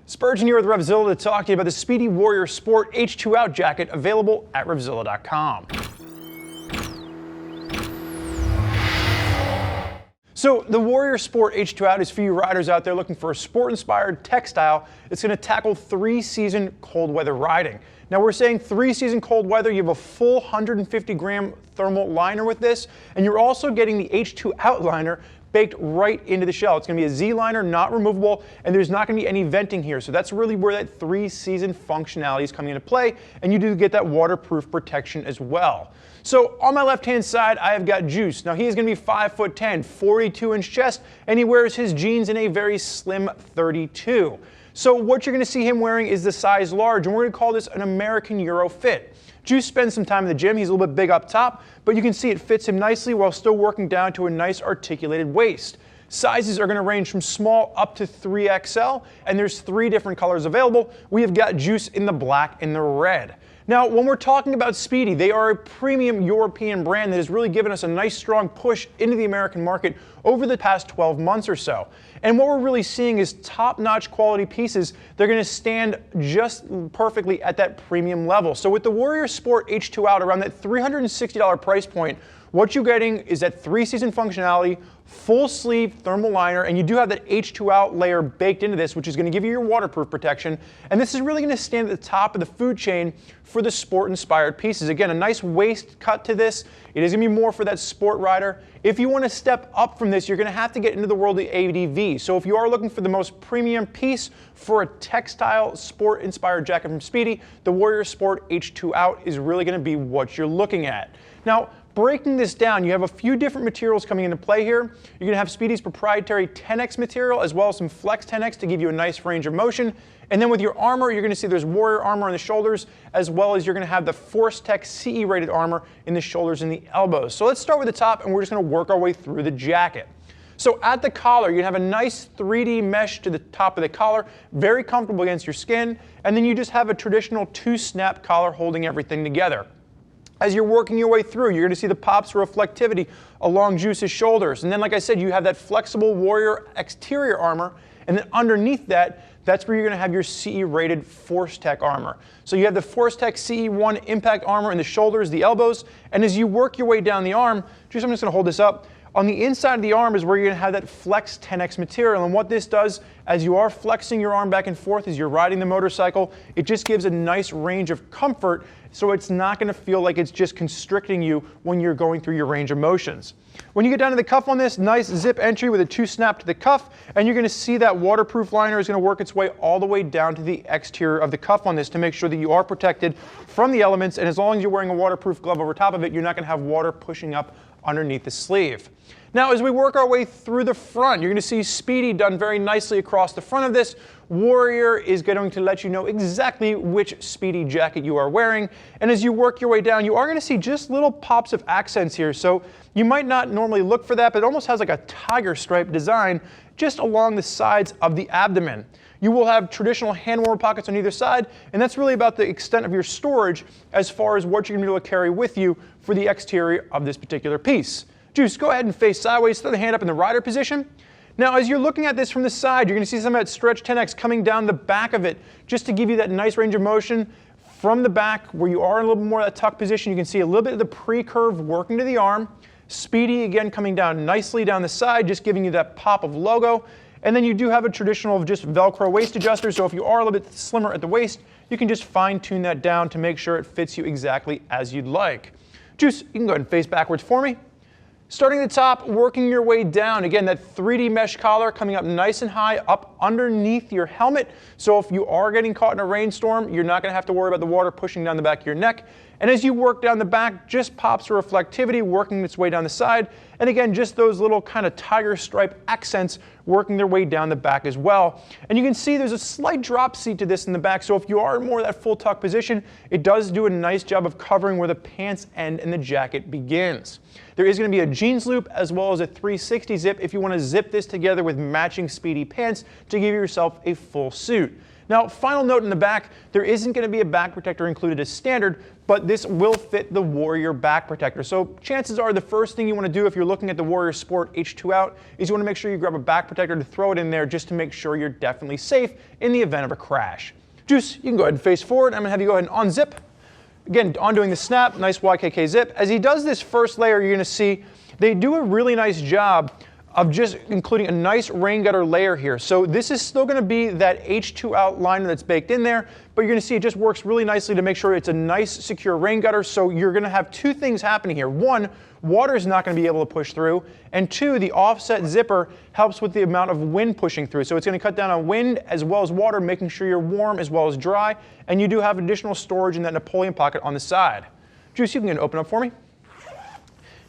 Spurgeon here with RevZilla to talk to you about the Spidi Warrior Sport H2Out jacket available at RevZilla.com. So the Warrior Sport H2Out is for you riders out there looking for a sport-inspired textile that's going to tackle 3-season cold weather riding. Now we're saying 3-season cold weather, you have a full 150-gram thermal liner with this, and you're also getting the H2Out liner baked right into the shell. It's going to be a Z-liner, not removable, and there's not going to be any venting here. So that's really where that 3-season functionality is coming into play, and you do get that waterproof protection as well. So on my left-hand side, I have got Juice. Now he's going to be 5'10", 42-inch chest, and he wears his jeans in a very slim 32. So what you're going to see him wearing is the size large, and we're going to call this an American Euro fit. Juice spends some time in the gym. He's a little bit big up top, but you can see it fits him nicely while still working down to a nice articulated waist. Sizes are going to range from small up to 3XL, and there's 3 different colors available. We have got Juice in the black and the red. Now, when we're talking about Spidi, they are a premium European brand that has really given us a nice strong push into the American market over the past 12 months or so. And what we're really seeing is top-notch quality pieces. They're going to stand just perfectly at that premium level. So with the Warrior Sport H2Out around that $360 price point, what you're getting is that 3-season functionality, full sleeve thermal liner, and you do have that H2Out layer baked into this, which is going to give you your waterproof protection. And this is really going to stand at the top of the food chain for the sport-inspired pieces. Again, a nice waist cut to this. It is going to be more for that sport rider. If you want to step up from this, you're going to have to get into the world of ADV. So if you are looking for the most premium piece for a textile sport-inspired jacket from Spidi, the Warrior Sport H2Out is really going to be what you're looking at. Now, breaking this down, you have a few different materials coming into play here. You're going to have Spidi's proprietary Tenax material as well as some Flex Tenax to give you a nice range of motion. And then with your armor, you're going to see there's Warrior armor on the shoulders, as well as you're going to have the Force Tech CE rated armor in the shoulders and the elbows. So let's start with the top, and we're just going to work our way through the jacket. So at the collar, you have a nice 3D mesh to the top of the collar, very comfortable against your skin, and then you just have a traditional 2-snap collar holding everything together. As you're working your way through, you're going to see the pops of reflectivity along Juice's shoulders. And then, like I said, you have that flexible Warrior exterior armor. And then underneath that, that's where you're going to have your CE-rated Force Tech armor. So you have the Force Tech CE1 impact armor in the shoulders, the elbows. And as you work your way down the arm, I'm just going to hold this up. On the inside of the arm is where you're going to have that Flex Tenax material. And what this does, as you are flexing your arm back and forth as you're riding the motorcycle, it just gives a nice range of comfort, so it's not going to feel like it's just constricting you when you're going through your range of motions. When you get down to the cuff on this, nice zip entry with a 2-snap to the cuff, and you're going to see that waterproof liner is going to work its way all the way down to the exterior of the cuff on this to make sure that you are protected from the elements, and as long as you're wearing a waterproof glove over top of it, you're not going to have water pushing up underneath the sleeve. Now, as we work our way through the front, you're going to see Spidi done very nicely across the front of this. Warrior is going to let you know exactly which Spidi jacket you are wearing. And as you work your way down, you are going to see just little pops of accents here. So you might not normally look for that, but it almost has like a tiger stripe design just along the sides of the abdomen. You will have traditional hand warmer pockets on either side, and that's really about the extent of your storage as far as what you're going to be able to carry with you for the exterior of this particular piece. Juice, go ahead and face sideways, throw the hand up in the rider position. Now, as you're looking at this from the side, you're going to see some of that stretch Tenax coming down the back of it, just to give you that nice range of motion. From the back, where you are in a little bit more of that tuck position, you can see a little bit of the pre-curve working to the arm. Spidi, again, coming down nicely down the side, just giving you that pop of logo. And then you do have a traditional just Velcro waist adjuster, so if you are a little bit slimmer at the waist, you can just fine-tune that down to make sure it fits you exactly as you'd like. Juice, you can go ahead and face backwards for me. Starting at the top, working your way down. Again, that 3D mesh collar coming up nice and high up underneath your helmet. So if you are getting caught in a rainstorm, you're not going to have to worry about the water pushing down the back of your neck. And as you work down the back, just pops of reflectivity working its way down the side. And again, just those little kind of tiger stripe accents working their way down the back as well. And you can see there's a slight drop seat to this in the back. So if you are in more of that full tuck position, it does do a nice job of covering where the pants end and the jacket begins. There is going to be a jeans loop as well as a 360 zip if you want to zip this together with matching Spidi pants to give yourself a full suit. Now, final note in the back, there isn't going to be a back protector included as standard, but this will fit the Warrior Back Protector. So chances are the first thing you want to do if you're looking at the Warrior Sport H2Out is you want to make sure you grab a back protector to throw it in there just to make sure you're definitely safe in the event of a crash. Juice, you can go ahead and face forward. I'm going to have you go ahead and unzip. Again, undoing the snap, nice YKK zip. As he does this first layer, you're going to see they do a really nice job of just including a nice rain gutter layer here. So this is still going to be that H2Out liner that's baked in there, but you're going to see it just works really nicely to make sure it's a nice secure rain gutter. So you're going to have two things happening here. One, water is not going to be able to push through, and two, the offset zipper helps with the amount of wind pushing through. So it's going to cut down on wind as well as water, making sure you're warm as well as dry, and you do have additional storage in that Napoleon pocket on the side. Juice, you can open up for me.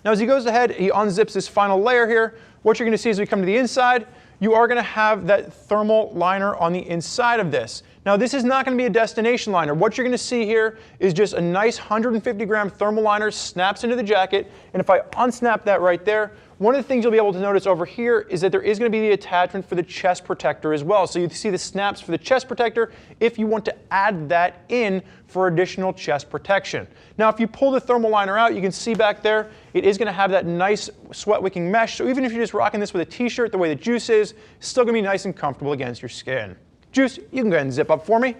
Now as he goes ahead, he unzips this final layer here. What you're going to see as we come to the inside, you are going to have that thermal liner on the inside of this. Now this is not going to be a destination liner. What you're going to see here is just a nice 150 gram thermal liner snaps into the jacket, and if I unsnap that right there, one of the things you'll be able to notice over here is that there is going to be the attachment for the chest protector as well. So you see the snaps for the chest protector if you want to add that in for additional chest protection. Now if you pull the thermal liner out, you can see back there, it is going to have that nice sweat wicking mesh. So even if you're just rocking this with a t-shirt the way that Juice is, it's still going to be nice and comfortable against your skin. Juice, you can go ahead and zip up for me.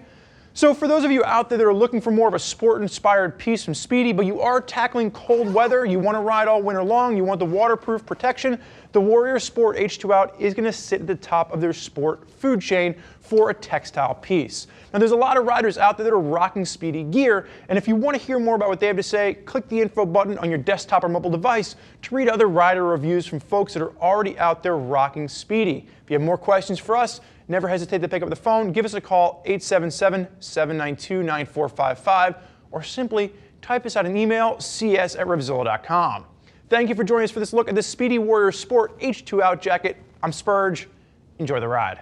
So for those of you out there that are looking for more of a sport-inspired piece from Spidi, but you are tackling cold weather, you want to ride all winter long, you want the waterproof protection, the Warrior Sport H2Out is going to sit at the top of their sport food chain for a textile piece. Now there's a lot of riders out there that are rocking Spidi gear, and if you want to hear more about what they have to say, click the info button on your desktop or mobile device to read other rider reviews from folks that are already out there rocking Spidi. If you have more questions for us, never hesitate to pick up the phone, give us a call, 877-792-9455, or simply type us out an email, cs@RevZilla.com. Thank you for joining us for this look at the Spidi Warrior Sport H2Out jacket. I'm Spurge. Enjoy the ride.